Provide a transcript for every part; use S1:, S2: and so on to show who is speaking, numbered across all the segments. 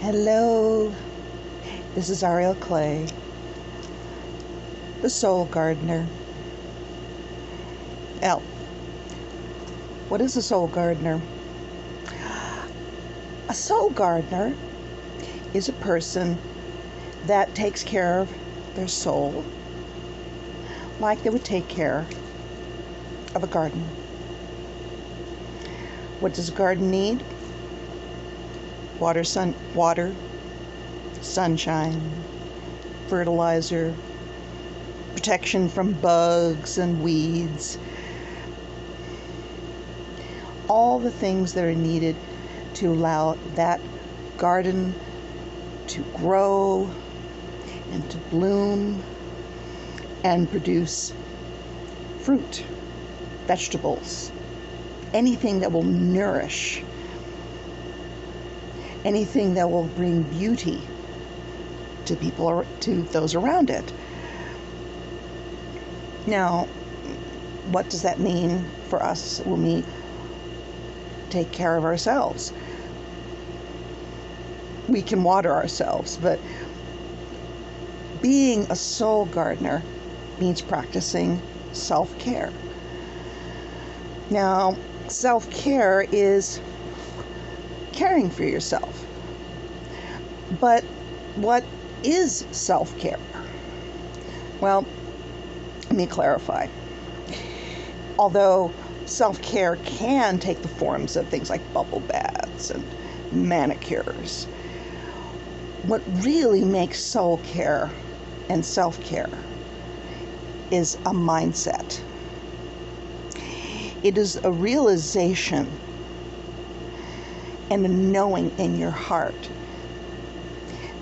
S1: Hello, this is Ariel Clay, the Soul Gardener. Now, what is a soul gardener? A soul gardener is a person that takes care of their soul like they would take care of a garden. What does a garden need? Water, sunshine, fertilizer, protection from bugs and weeds, all the things that are needed to allow that garden to grow and to bloom and produce fruit, vegetables, anything that will nourish, anything that will bring beauty to people or to those around it. Now, what does that mean for us when we take care of ourselves? We can water ourselves, but being a soul gardener means practicing self-care. Now, self-care is caring for yourself. But what is self-care? Well, let me clarify. Although self-care can take the forms of things like bubble baths and manicures, what really makes soul care and self-care is a mindset. It is a realization and a knowing in your heart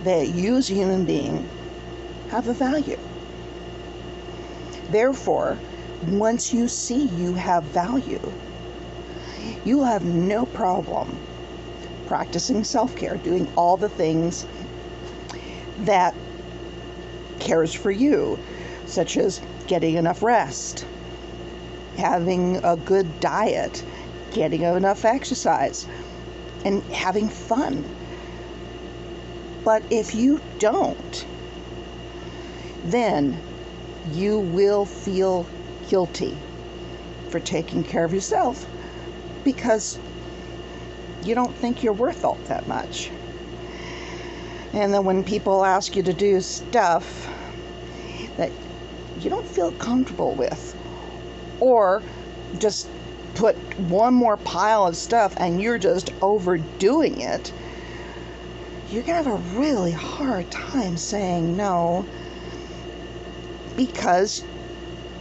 S1: that you as a human being have a value. Therefore, once you see you have value, you'll have no problem practicing self-care, doing all the things that cares for you, such as getting enough rest, having a good diet, getting enough exercise, and having fun. But if you don't, then you will feel guilty for taking care of yourself because you don't think you're worth all that much. And then when people ask you to do stuff that you don't feel comfortable with, or just put one more pile of stuff and you're just overdoing it, you're gonna have a really hard time saying no, because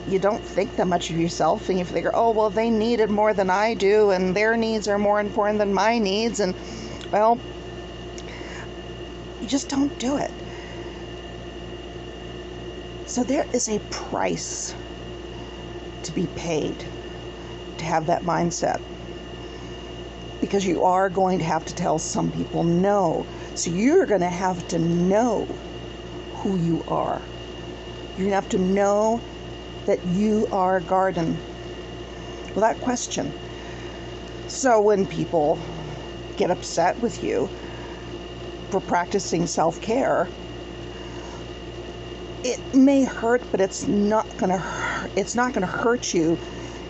S1: you don't think that much of yourself, and you figure, oh, well, they need it more than I do, and their needs are more important than my needs, and, well, you just don't do it. So there is a price to be paid to have that mindset, because you are going to have to tell some people no. So you're going to have to know who you are. You're going to have to know that you are a garden without question. So when people get upset with you for practicing self-care, it may hurt, but it's not going to hurt you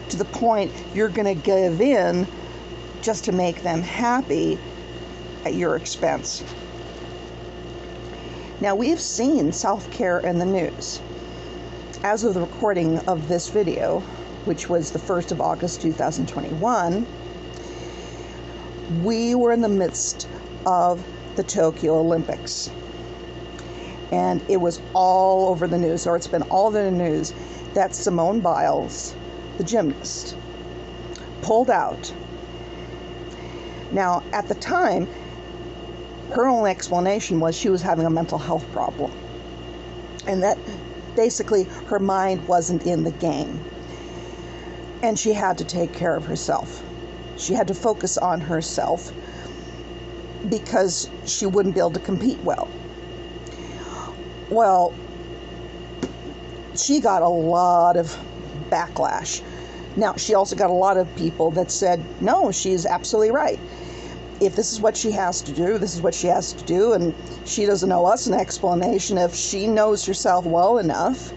S1: to the point you're going to give in just to make them happy at your expense. Now, we've seen self-care in the news. As of the recording of this video, which was the 1st of August 2021, we were in the midst of the Tokyo Olympics. And it was all over the news, or it's been all over the news, that Simone Biles, the gymnast, pulled out. Now, at the time, her only explanation was she was having a mental health problem, and that basically her mind wasn't in the game, and she had to take care of herself. She had to focus on herself because she wouldn't be able to compete well. Well, she got a lot of backlash. Now, she also got a lot of people that said, no, she's absolutely right. if this is what she has to do, this is what she has to do, and she doesn't owe us an explanation. If she knows herself well enough,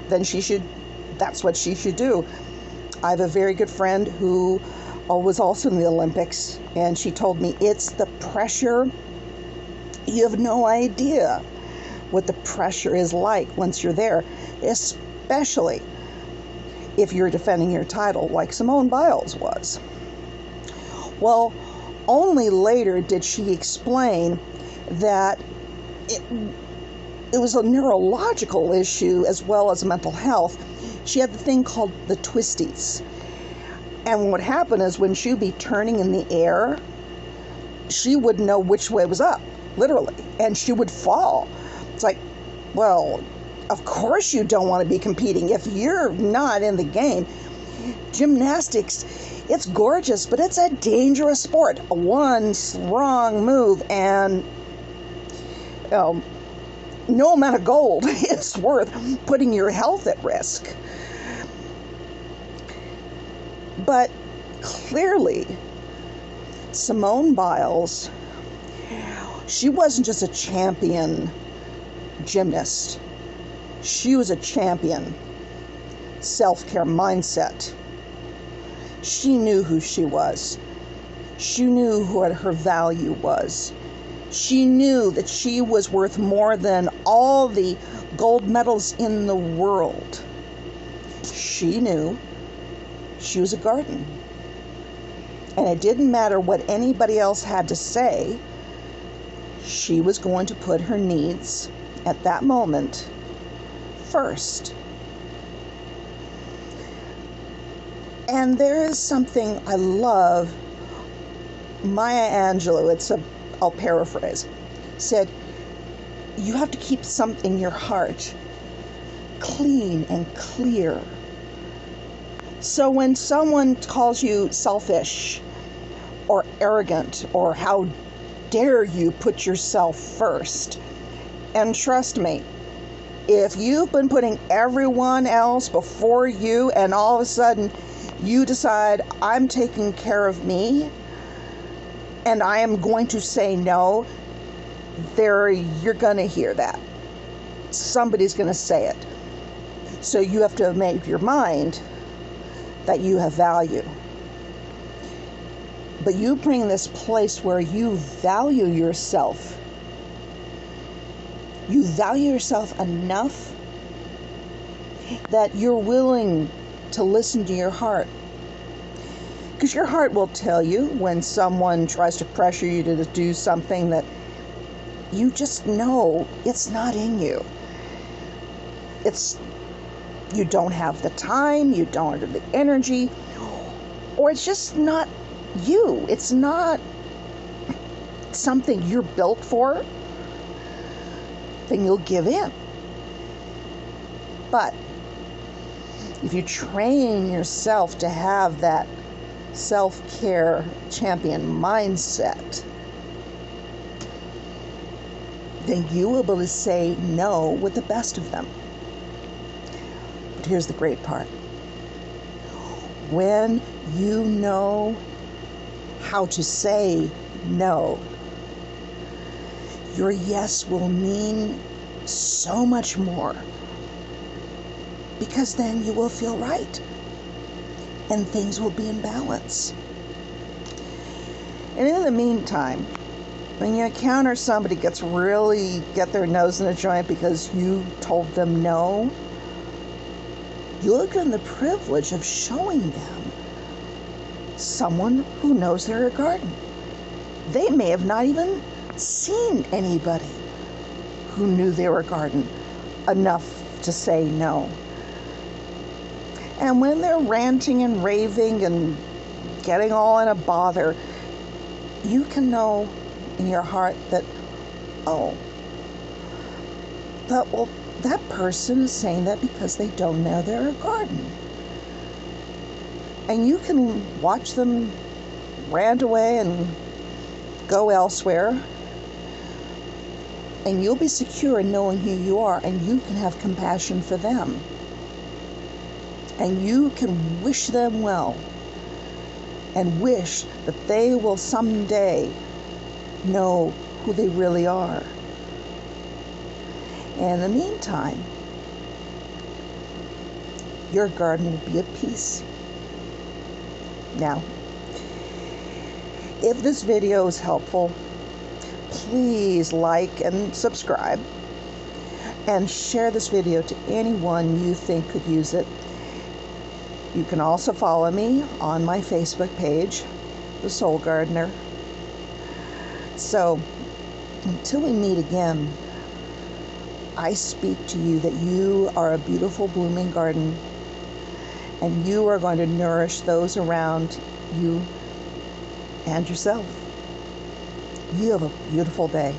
S1: then that's what she should do. I have a very good friend who was also in the Olympics, and she told me it's the pressure. You have no idea what the pressure is like once you're there, especially if you're defending your title like Simone Biles was. Well, only later did she explain that it was a neurological issue as well as mental health. She had the thing called the twisties. And what would happen is when she would be turning in the air, she wouldn't know which way was up, literally, and she would fall. It's like, well, of course you don't want to be competing if you're not in the game. Gymnastics, it's gorgeous, but it's a dangerous sport. One wrong move and no amount of gold is worth putting your health at risk. But clearly, Simone Biles, she wasn't just a champion gymnast. She was a champion self-care mindset. She knew who she was. She knew what her value was. She knew that she was worth more than all the gold medals in the world. She knew she was a garden. And it didn't matter what anybody else had to say. She was going to put her needs at that moment first. And there is something I love. Maya Angelou, I'll paraphrase, said, you have to keep something in your heart clean and clear. So when someone calls you selfish or arrogant or how dare you put yourself first, and trust me, if you've been putting everyone else before you and all of a sudden you decide I'm taking care of me and I am going to say no, you're going to hear that. Somebody's going to say it. So you have to make your mind that you have value. But you bring this place where you value yourself. You value yourself enough that you're willing to listen to your heart. Because your heart will tell you when someone tries to pressure you to do something that you just know it's not in you. You don't have the time, you don't have the energy, or it's just not you. It's not something you're built for. Then you'll give in. But if you train yourself to have that self-care champion mindset, then you will be able to say no with the best of them. But here's the great part. When you know how to say no, your yes will mean so much more, because then you will feel right and things will be in balance. And in the meantime, when you encounter somebody get their nose in a joint because you told them no, you're given the privilege of showing them someone who knows they're a garden. They may have not even seen anybody who knew they were a garden enough to say no. And when they're ranting and raving and getting all in a bother, you can know in your heart that, that person is saying that because they don't know they're a garden. And you can watch them rant away and go elsewhere, and you'll be secure in knowing who you are, and you can have compassion for them. And you can wish them well. and wish that they will someday know who they really are. And in the meantime, your garden will be at peace. Now, if this video is helpful, please like and subscribe, and share this video to anyone you think could use it. You can also follow me on my Facebook page, The Soul Gardener. So, until we meet again, I speak to you that you are a beautiful blooming garden, and you are going to nourish those around you and yourself. You have a beautiful day.